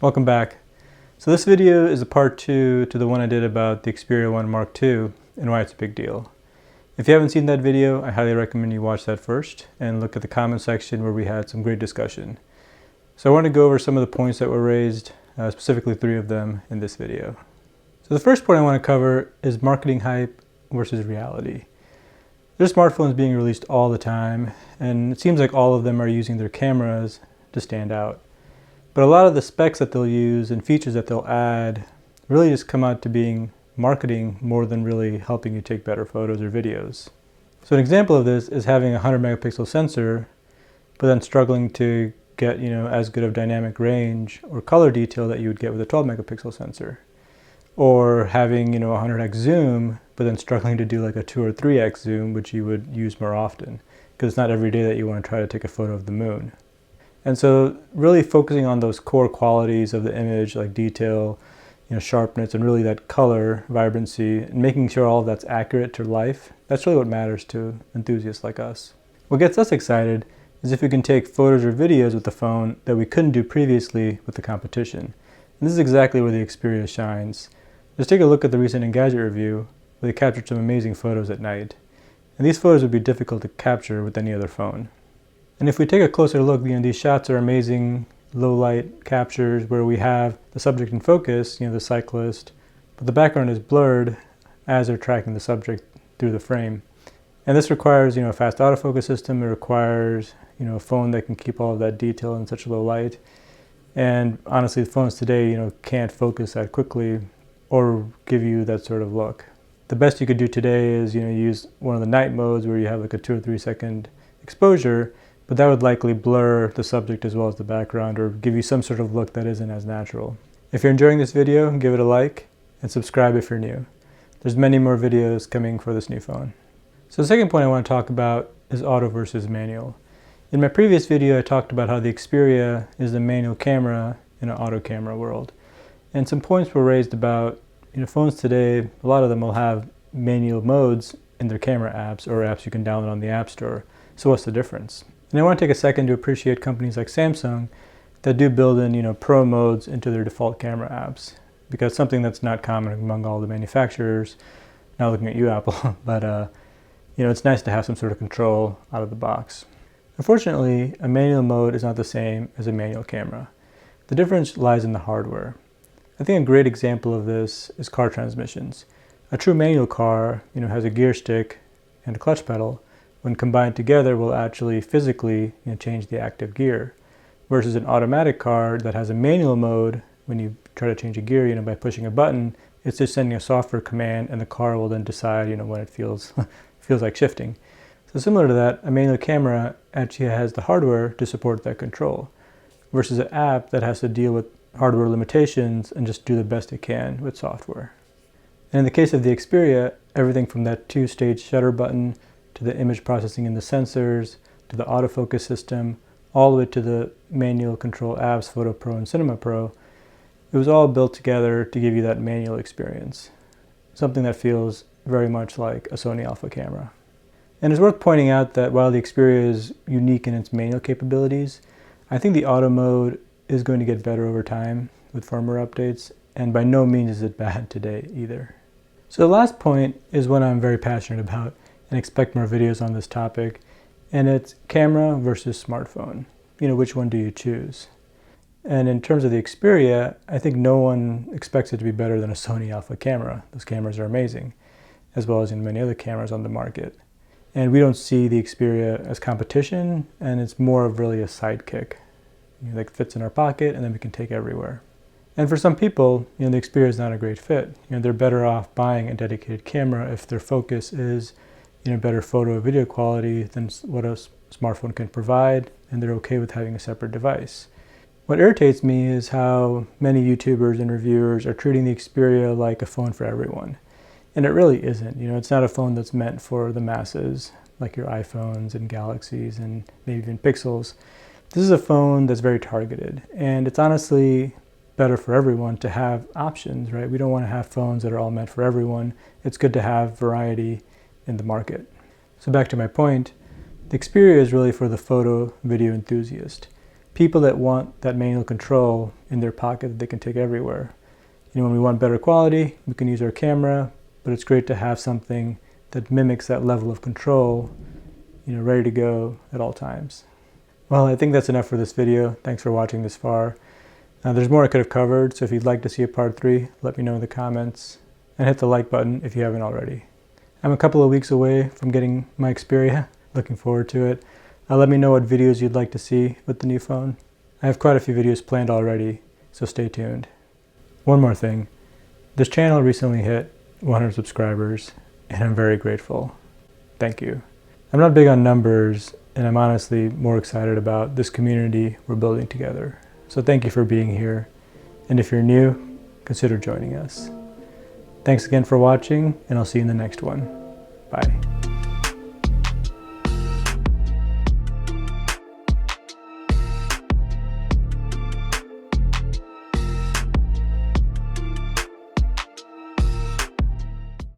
Welcome back. So this video is a part 2 to the one I did about the Xperia 1 Mark II and why it's a big deal. If you haven't seen that video, I highly recommend you watch that first and look at the comment section where we had some great discussion. So I want to go over some of the points that were raised, specifically 3 of them in this video. So the first point I want to cover is marketing hype versus reality. There's smartphones being released all the time, and it seems like all of them are using their cameras to stand out. But a lot of the specs that they'll use and features that they'll add really just come out to being marketing more than really helping you take better photos or videos. So an example of this is having a 100 megapixel sensor, but then struggling to get, as good of dynamic range or color detail that you would get with a 12 megapixel sensor. Or having, 100x zoom, but then struggling to do like a 2 or 3x zoom, which you would use more often, because it's not every day that you want to try to take a photo of the moon. And so really focusing on those core qualities of the image, like detail, sharpness, and really that color, vibrancy, and making sure all of that's accurate to life, that's really what matters to enthusiasts like us. What gets us excited is if we can take photos or videos with the phone that we couldn't do previously with the competition. And this is exactly where the Xperia shines. Just take a look at the recent Engadget review, where they captured some amazing photos at night. And these photos would be difficult to capture with any other phone. And if we take a closer look, these shots are amazing low light captures where we have the subject in focus, the cyclist, but the background is blurred as they're tracking the subject through the frame. And this requires, a fast autofocus system. It requires, a phone that can keep all of that detail in such low light. And honestly, the phones today, can't focus that quickly or give you that sort of look. The best you could do today is, use one of the night modes where you have like a 2 or 3 second exposure, but that would likely blur the subject as well as the background or give you some sort of look that isn't as natural. If you're enjoying this video, give it a like and subscribe if you're new. There's many more videos coming for this new phone. So the second point I want to talk about is auto versus manual. In my previous video, I talked about how the Xperia is the manual camera in an auto camera world. And some points were raised about, phones today, a lot of them will have manual modes in their camera apps or apps you can download on the App Store. So what's the difference? And I want to take a second to appreciate companies like Samsung that do build in, pro modes into their default camera apps, because something that's not common among all the manufacturers. Not looking at you, Apple, but it's nice to have some sort of control out of the box. Unfortunately, a manual mode is not the same as a manual camera. The difference lies in the hardware. I think a great example of this is car transmissions. A true manual car, has a gear stick and a clutch pedal. When combined together, will actually physically change the active gear. Versus an automatic car that has a manual mode, when you try to change a gear, by pushing a button, it's just sending a software command and the car will then decide, when it feels like shifting. So similar to that, a manual camera actually has the hardware to support that control, versus an app that has to deal with hardware limitations and just do the best it can with software. And in the case of the Xperia, everything from that 2-stage shutter button to the image processing in the sensors, to the autofocus system, all the way to the manual control apps, Photo Pro and Cinema Pro, it was all built together to give you that manual experience. Something that feels very much like a Sony Alpha camera. And it's worth pointing out that while the Xperia is unique in its manual capabilities, I think the auto mode is going to get better over time with firmware updates, and by no means is it bad today either. So the last point is one I'm very passionate about and expect more videos on this topic, and it's camera versus smartphone. Which one do you choose? And in terms of the Xperia, I think no one expects it to be better than a Sony Alpha camera. Those cameras are amazing, as well as many other cameras on the market. And we don't see the Xperia as competition, and it's more of really a sidekick. That fits in our pocket and then we can take everywhere. And for some people, the Xperia is not a great fit. They're better off buying a dedicated camera if their focus is better photo or video quality than what a smartphone can provide, and they're okay with having a separate device. What irritates me is how many YouTubers and reviewers are treating the Xperia like a phone for everyone. And it really isn't. It's not a phone that's meant for the masses, like your iPhones and Galaxies and maybe even Pixels. This is a phone that's very targeted, and it's honestly better for everyone to have options, right? We don't want to have phones that are all meant for everyone. It's good to have variety in the market. So back to my point, the Xperia is really for the photo video enthusiast. people that want that manual control in their pocket that they can take everywhere. When we want better quality, we can use our camera, but it's great to have something that mimics that level of control, ready to go at all times. Well, I think that's enough for this video. Thanks for watching this far. Now, there's more I could have covered, so if you'd like to see a part 3, let me know in the comments, and hit the like button if you haven't already. I'm a couple of weeks away from getting my Xperia. Looking forward to it. Let me know what videos you'd like to see with the new phone. I have quite a few videos planned already, so stay tuned. One more thing. This channel recently hit 100 subscribers, and I'm very grateful. Thank you. I'm not big on numbers, and I'm honestly more excited about this community we're building together. So thank you for being here, and if you're new, consider joining us. Thanks again for watching, and I'll see you in the next one. Bye.